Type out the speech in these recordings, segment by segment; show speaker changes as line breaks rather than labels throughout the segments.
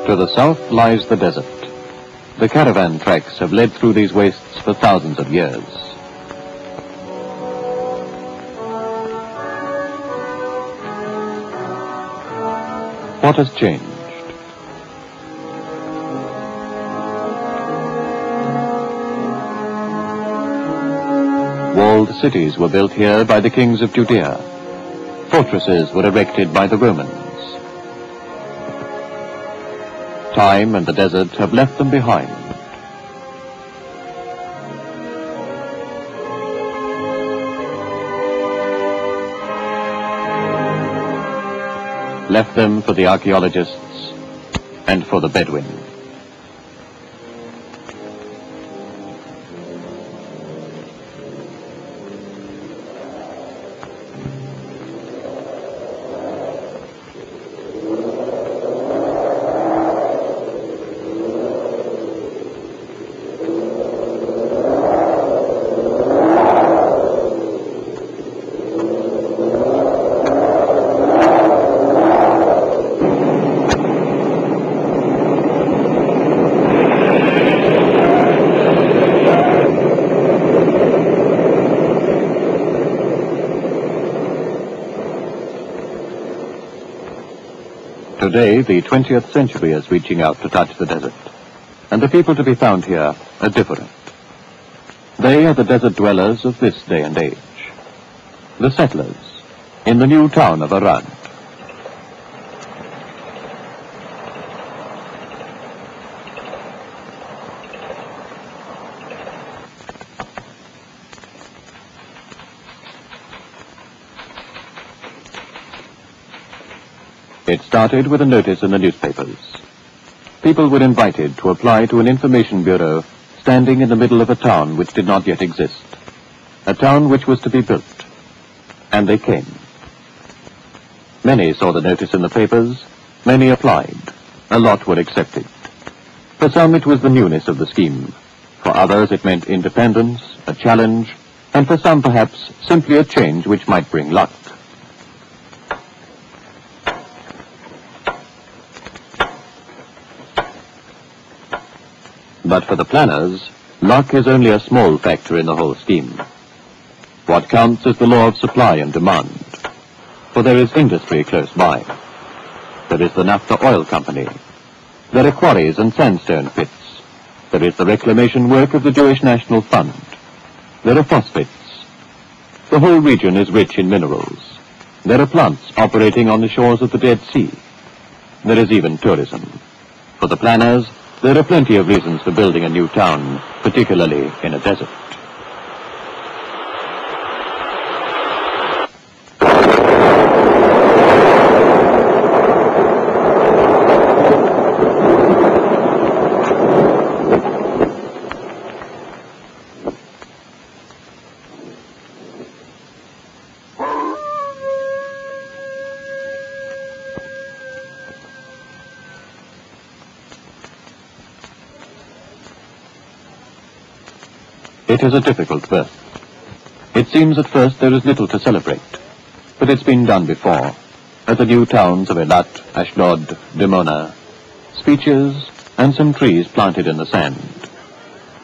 To the south lies the desert. The caravan tracks have led through these wastes for thousands of years. What has changed? Walled cities were built here by the kings of Judea. Fortresses were erected by the Romans. Time and the desert have left them behind. Left them for the archaeologists and for the Bedouin. Today, the 20th century is reaching out to touch the desert, and the people to be found here are different. They are the desert dwellers of this day and age, the settlers in the new town of Arad. It started with a notice in the newspapers. People were invited to apply to an information bureau standing in the middle of a town which did not yet exist, a town which was to be built. And they came. Many saw the notice in the papers, many applied, a lot were accepted. For some it was the newness of the scheme, for others it meant independence, a challenge, and for some perhaps simply a change which might bring luck. But for the planners, luck is only a small factor in the whole scheme. What counts is the law of supply and demand, for there is industry close by. There is the Naphtha Oil Company. There are quarries and sandstone pits. There is the reclamation work of the Jewish National Fund. There are phosphates. The whole region is rich in minerals. There are plants operating on the shores of the Dead Sea. There is even tourism. For the planners, there are plenty of reasons for building a new town, particularly in a desert. It is a difficult birth. It seems at first there is little to celebrate, but it's been done before, at the new towns of Eilat, Ashdod, Dimona, speeches and some trees planted in the sand.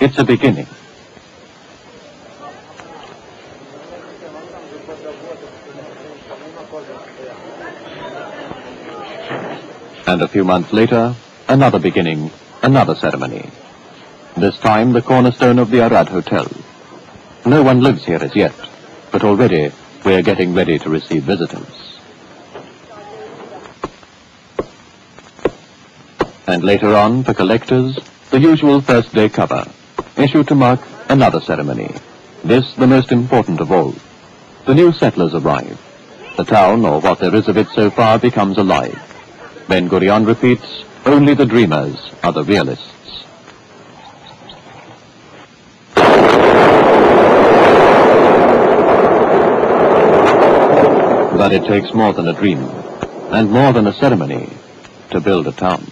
It's a beginning. And a few months later, another beginning, another ceremony. This time the cornerstone of the Arad Hotel. No one lives here as yet, but already we are getting ready to receive visitors. And later on, for collectors, the usual first day cover, issued to mark another ceremony. This the most important of all. The new settlers arrive. The town, or what there is of it so far, becomes alive. Ben-Gurion repeats, only the dreamers are the realists. But it takes more than a dream, and more than a ceremony, to build a town.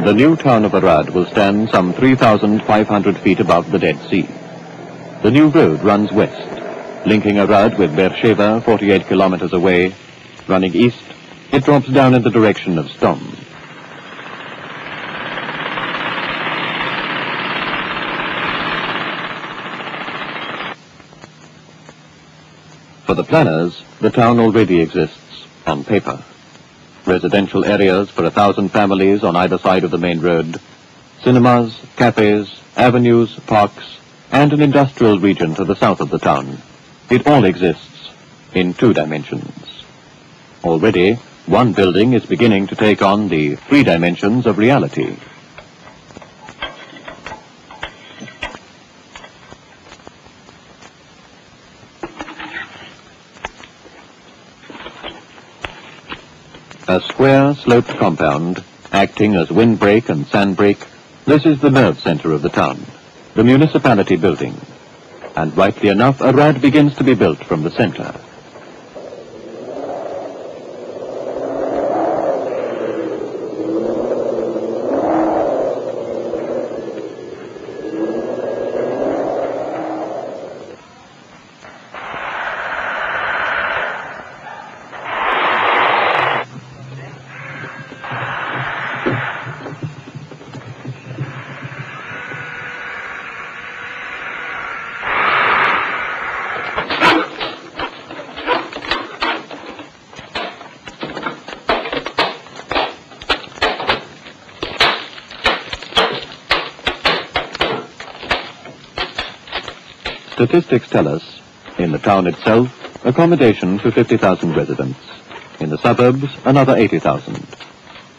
The new town of Arad will stand some 3,500 feet above the Dead Sea. The new road runs west, linking Arad with Beersheba, 48 kilometers away. Running east, it drops down in the direction of Stom. For the planners, the town already exists on paper. Residential areas for 1,000 families on either side of the main road, cinemas, cafes, avenues, parks, and an industrial region to the south of the town. It all exists in 2 dimensions. Already, one building is beginning to take on the 3 dimensions of reality. A square, sloped compound, acting as windbreak and sandbreak, this is the nerve center of the town, the municipality building. And rightly enough, Arad begins to be built from the center. Statistics tell us, in the town itself, accommodation for 50,000 residents. In the suburbs, another 80,000.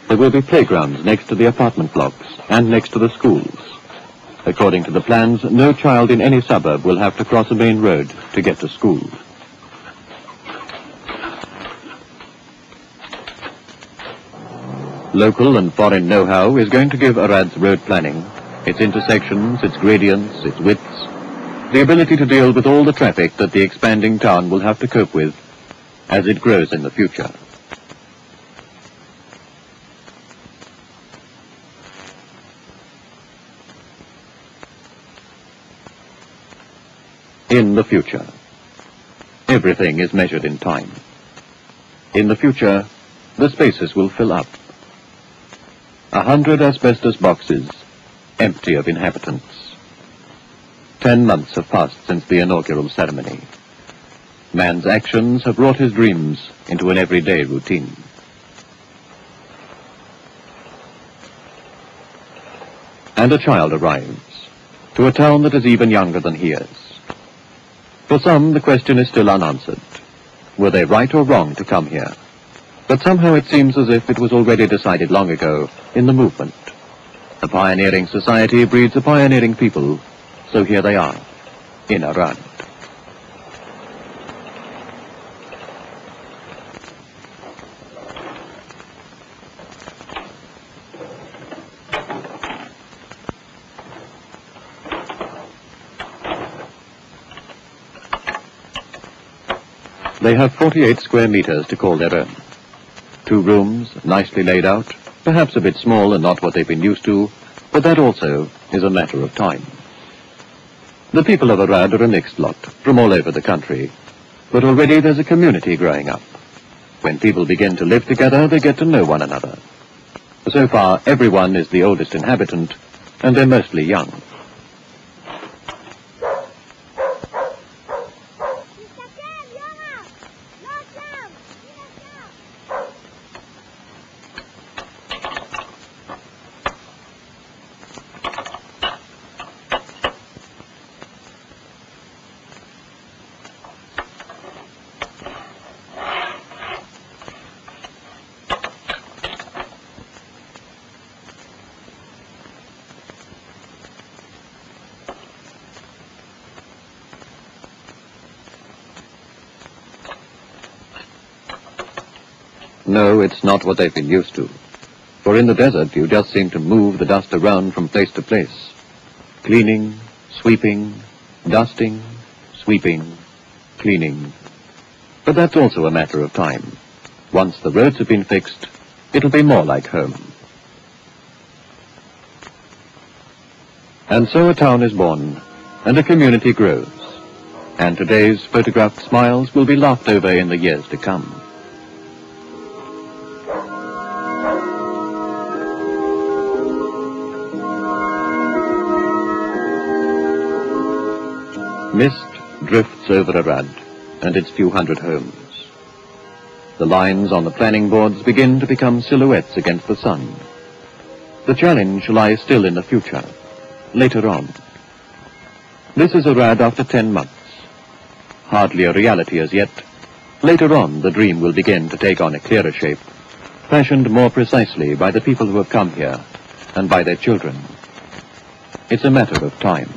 There will be playgrounds next to the apartment blocks and next to the schools. According to the plans, no child in any suburb will have to cross a main road to get to school. Local and foreign know-how is going to give Arad's road planning, its intersections, its gradients, its widths, the ability to deal with all the traffic that the expanding town will have to cope with as it grows in the future. In the future. Everything is measured in time. In the future, the spaces will fill up. 100 asbestos boxes, empty of inhabitants. 10 months have passed since the inaugural ceremony. Man's actions have wrought his dreams into an everyday routine. And a child arrives, to a town that is even younger than he is. For some, the question is still unanswered. Were they right or wrong to come here? But somehow it seems as if it was already decided long ago in the movement. A pioneering society breeds a pioneering people. So here they are, in Arad. They have 48 square meters to call their own. 2 rooms, nicely laid out, perhaps a bit small and not what they've been used to, but that also is a matter of time. The people of Arad are a mixed lot, from all over the country, but already there's a community growing up. When people begin to live together, they get to know one another. So far, everyone is the oldest inhabitant, and they're mostly young. No, it's not what they've been used to. For in the desert, you just seem to move the dust around from place to place. Cleaning, sweeping, dusting, sweeping, cleaning. But that's also a matter of time. Once the roads have been fixed, it'll be more like home. And so a town is born, and a community grows. And today's photographed smiles will be laughed over in the years to come. Mist drifts over Arad and its few hundred homes. The lines on the planning boards begin to become silhouettes against the sun. The challenge lies still in the future, later on. This is Arad after 10 months. Hardly a reality as yet. Later on, the dream will begin to take on a clearer shape, fashioned more precisely by the people who have come here and by their children. It's a matter of time.